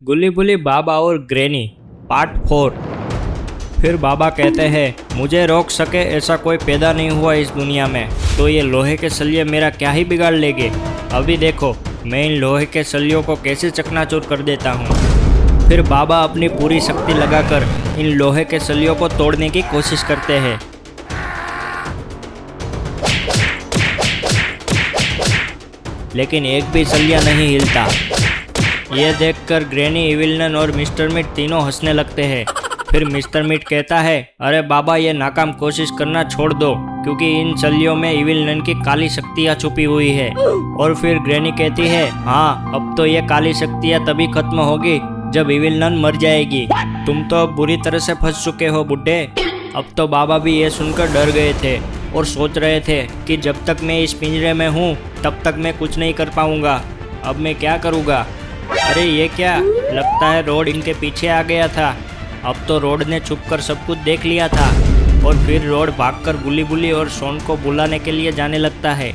गुल्ली बुली बाबा और granny part 4। फिर बाबा कहते हैं मुझे रोक सके ऐसा कोई पैदा नहीं हुआ इस दुनिया में, तो ये लोहे के सलिए मेरा क्या ही बिगाड़ लेंगे। अभी देखो मैं इन लोहे के सलियों को कैसे चकनाचूर कर देता हूँ। फिर बाबा अपनी पूरी शक्ति लगाकर इन लोहे के सलियों को तोड़ने की कोशिश करते हैं। लेकिन एक भी सलिया नहीं हिलता। ये देखकर ग्रैनी, इविलनन और मिस्टर मीट तीनों हंसने लगते हैं। फिर मिस्टर मीट कहता है, अरे बाबा ये नाकाम कोशिश करना छोड़ दो, क्योंकि इन सलियों में इविलनन की काली शक्तियाँ छुपी हुई है। और फिर ग्रैनी कहती है, हाँ अब तो ये काली शक्तियाँ तभी खत्म होगी जब इविलनन मर जाएगी। तुम तो अब बुरी तरह से फंस चुके हो बुड्ढे। अब तो बाबा भी ये सुनकर डर गए थे और सोच रहे थे कि जब तक मैं इस पिंजरे में हूँ तब तक मैं कुछ नहीं कर पाऊंगा। अब मैं क्या करूँगा। अरे ये क्या, लगता है रोड इनके पीछे आ गया था। अब तो रोड ने छुपकर सब कुछ देख लिया था। और फिर रोड भागकर गुल्ली बुली और शॉन को बुलाने के लिए जाने लगता है।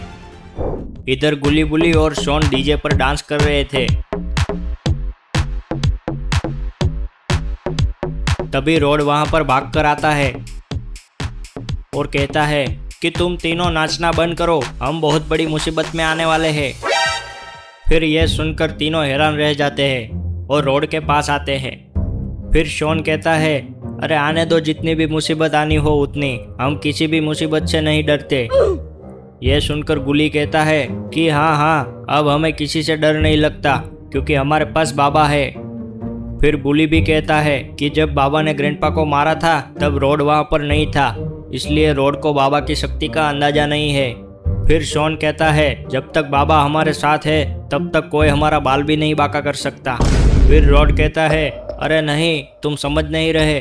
इधर गुल्ली बुली और शॉन डीजे पर डांस कर रहे थे। तभी रोड वहां पर भागकर आता है और कहता है कि तुम तीनों नाचना बंद करो, हम बहुत बड़ी मुसीबत में आने वाले हैं। फिर यह सुनकर तीनों हैरान रह जाते हैं और रोड के पास आते हैं। फिर शॉन कहता है, अरे आने दो, जितनी भी मुसीबत आनी हो उतनी, हम किसी भी मुसीबत से नहीं डरते। यह सुनकर गुली कहता है कि हाँ हाँ, अब हमें किसी से डर नहीं लगता क्योंकि हमारे पास बाबा है। फिर बुली भी कहता है कि जब बाबा ने ग्रैंडपा को मारा था तब रोड वहाँ पर नहीं था, इसलिए रोड को बाबा की शक्ति का अंदाजा नहीं है। फिर शॉन कहता है, जब तक बाबा हमारे साथ है तब तक कोई हमारा बाल भी नहीं बांका कर सकता। फिर रोड कहता है, अरे नहीं, तुम समझ नहीं रहे,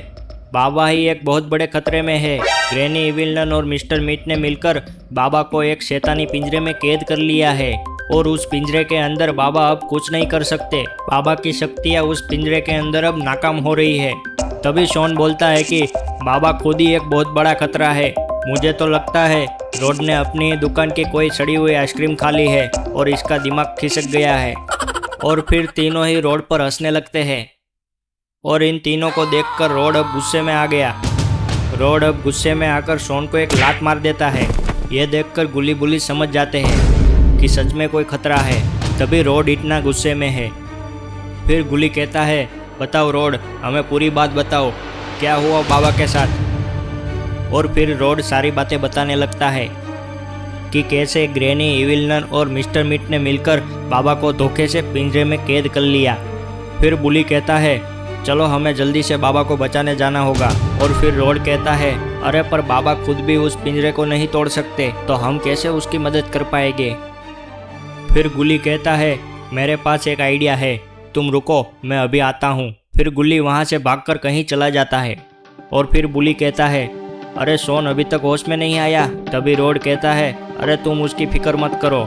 बाबा ही एक बहुत बड़े खतरे में है। ग्रैनी, इविलनन और मिस्टर मीट ने मिलकर बाबा को एक शैतानी पिंजरे में कैद कर लिया है और उस पिंजरे के अंदर बाबा अब कुछ नहीं कर सकते। बाबा की शक्तियाँ उस पिंजरे के अंदर अब नाकाम हो रही है। तभी शॉन बोलता है कि बाबा खुद ही एक बहुत बड़ा खतरा है। मुझे तो लगता है रोड ने अपनी दुकान की कोई सड़ी हुई आइसक्रीम खा ली है और इसका दिमाग खिसक गया है। और फिर तीनों ही रोड पर हंसने लगते हैं। और इन तीनों को देखकर रोड अब गुस्से में आ गया। रोड अब गुस्से में आकर शॉन को एक लात मार देता है। यह देखकर गुली बुली समझ जाते हैं कि सच में कोई खतरा है, तभी रोड इतना गुस्से में है। फिर गुली कहता है, बताओ रोड, हमें पूरी बात बताओ, क्या हुआ बाबा के साथ। और फिर रोड सारी बातें बताने लगता है कि कैसे ग्रैनी, इविलनन और मिस्टर मीट ने मिलकर बाबा को धोखे से पिंजरे में कैद कर लिया। फिर बुली कहता है, चलो हमें जल्दी से बाबा को बचाने जाना होगा। और फिर रोड कहता है, अरे पर बाबा खुद भी उस पिंजरे को नहीं तोड़ सकते, तो हम कैसे उसकी मदद कर पाएंगे। फिर गुली कहता है, मेरे पास एक आइडिया है, तुम रुको, मैं अभी आता हूँ। फिर गुली वहाँ से भागकर कहीं चला जाता है। और फिर बुली कहता है, अरे शॉन अभी तक होश में नहीं आया। तभी रोड कहता है, अरे तुम उसकी फिक्र मत करो,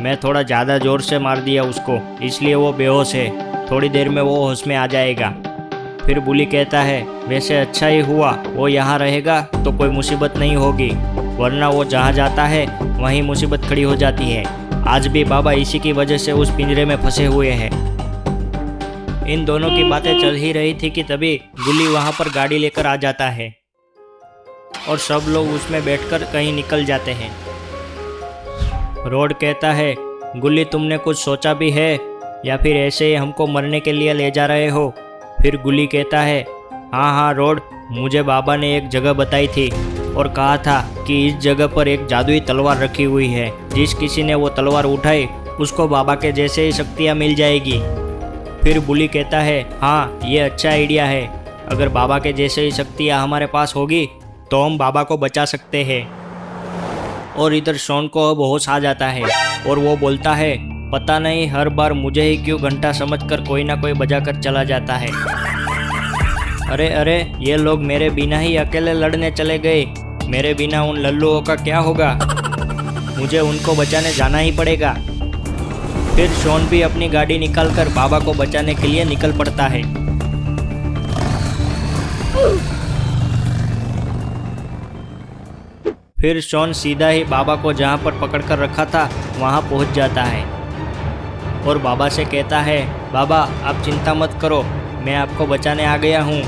मैं थोड़ा ज़्यादा ज़ोर से मार दिया उसको, इसलिए वो बेहोश है, थोड़ी देर में वो होश में आ जाएगा। फिर बुली कहता है, वैसे अच्छा ही हुआ वो यहाँ रहेगा तो कोई मुसीबत नहीं होगी, वरना वो जहाँ जाता है वहीं मुसीबत खड़ी हो जाती है। आज भी बाबा इसी की वजह से उस पिंजरे में फंसे हुए हैं। इन दोनों की बातें चल ही रही थी कि तभी गुली वहाँ पर गाड़ी लेकर आ जाता है और सब लोग उसमें बैठकर कहीं निकल जाते हैं। रोड कहता है, गुल्ली तुमने कुछ सोचा भी है या फिर ऐसे ही हमको मरने के लिए ले जा रहे हो। फिर गुल्ली कहता है, हाँ हाँ रोड, मुझे बाबा ने एक जगह बताई थी और कहा था कि इस जगह पर एक जादुई तलवार रखी हुई है, जिस किसी ने वो तलवार उठाई उसको बाबा के जैसे ही शक्तियाँ मिल जाएगी। फिर बुली कहता है, हाँ ये अच्छा आइडिया है, अगर बाबा के जैसे ही शक्तियाँ हमारे पास होगी तो हम बाबा को बचा सकते हैं। और इधर शॉन को अब होश आ जाता है और वो बोलता है, पता नहीं हर बार मुझे ही क्यों घंटा समझकर कोई ना कोई बजाकर चला जाता है। अरे अरे, ये लोग मेरे बिना ही अकेले लड़ने चले गए, मेरे बिना उन लल्लुओं का क्या होगा, मुझे उनको बचाने जाना ही पड़ेगा। फिर शॉन भी अपनी गाड़ी निकालकर बाबा को बचाने के लिए निकल पड़ता है। फिर शॉन सीधा ही बाबा को जहाँ पर पकड़ कर रखा था वहाँ पहुँच जाता है और बाबा से कहता है, बाबा आप चिंता मत करो, मैं आपको बचाने आ गया हूँ।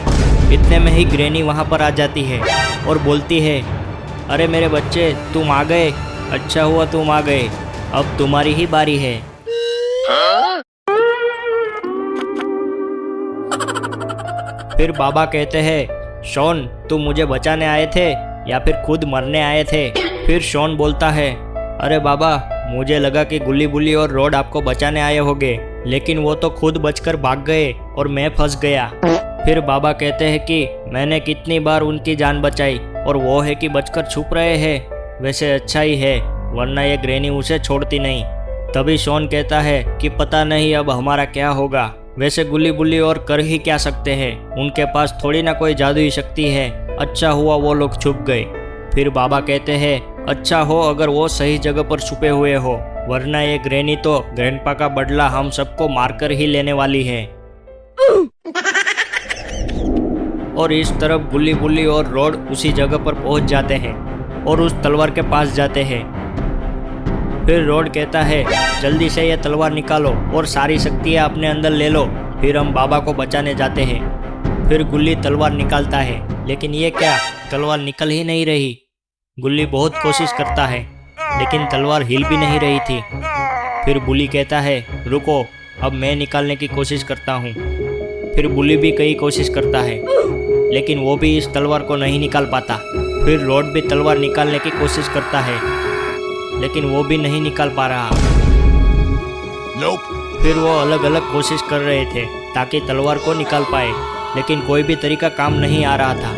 इतने में ही ग्रैनी वहाँ पर आ जाती है और बोलती है, अरे मेरे बच्चे तुम आ गए, अच्छा हुआ तुम आ गए, अब तुम्हारी ही बारी है। फिर बाबा कहते हैं, शॉन तुम मुझे बचाने आए थे या फिर खुद मरने आए थे? फिर शॉन बोलता है, अरे बाबा मुझे लगा कि गुल्ली बुल्ली और रॉड आपको बचाने आए होंगे, लेकिन वो तो खुद बचकर भाग गए और मैं फंस गया। फिर बाबा कहते हैं कि मैंने कितनी बार उनकी जान बचाई और वो है कि बचकर छुप रहे हैं। वैसे अच्छा ही है, वरना ये ग्रैनी उसे छोड़ती नहीं। तभी शॉन कहता है कि पता नहीं अब हमारा क्या होगा। वैसे गुल्ली बुल्ली और कर ही क्या सकते हैं, उनके पास थोड़ी ना कोई जादुई शक्ति है। अच्छा हुआ वो लोग छुप गए। फिर बाबा कहते हैं, अच्छा हो अगर वो सही जगह पर छुपे हुए हो, वरना ये ग्रैनी तो ग्रैंडपा का बदला हम सबको मारकर ही लेने वाली है। और इस तरफ गुल्ली बुल्ली और रॉड उसी जगह पर पहुंच जाते हैं और उस तलवार के पास जाते हैं। फिर रॉड कहता है, जल्दी से ये तलवार निकालो और सारी शक्तियाँ अपने अंदर ले लो, फिर हम बाबा को बचाने जाते हैं। फिर गुल्ली तलवार निकालता है, लेकिन ये क्या, तलवार निकल ही नहीं रही। गुल्ली बहुत कोशिश करता है, लेकिन तलवार हिल भी नहीं रही थी। फिर बुली कहता है, रुको अब मैं निकालने की कोशिश करता हूँ। फिर बुली भी कई कोशिश करता है, लेकिन वो भी इस तलवार को नहीं निकाल पाता। फिर रॉड भी तलवार निकालने की कोशिश करता है, लेकिन वो भी नहीं निकाल पा रहा। फिर वो अलग अलग कोशिश कर रहे थे ताकि तलवार को निकाल पाए, लेकिन कोई भी तरीका काम नहीं आ रहा था।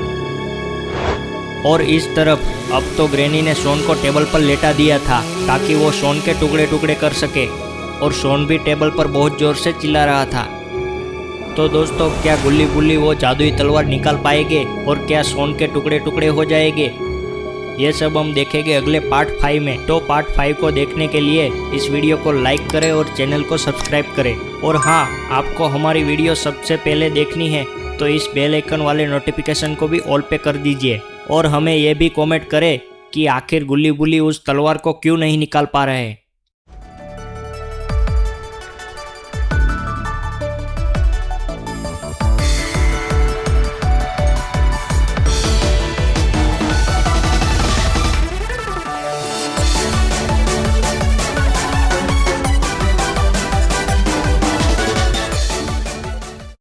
और इस तरफ अब तो ग्रैनी ने शॉन को टेबल पर लेटा दिया था ताकि वो शॉन के टुकड़े टुकड़े कर सके, और शॉन भी टेबल पर बहुत जोर से चिल्ला रहा था। तो दोस्तों, क्या गुल्ली बुल्ली वो जादुई तलवार निकाल पाएंगे और क्या शॉन के टुकड़े टुकड़े हो जाएंगे? ये सब हम देखेंगे अगले पार्ट 5 में। तो पार्ट 5 को देखने के लिए इस वीडियो को लाइक करें और चैनल को सब्सक्राइब करें। और हाँ, आपको हमारी वीडियो सबसे पहले देखनी है तो इस बेल आइकन वाले नोटिफिकेशन को भी ऑल पे कर दीजिए। और हमें ये भी कमेंट करें कि आखिर गुल्ली बुल्ली उस तलवार को क्यों नहीं निकाल पा रहे हैं।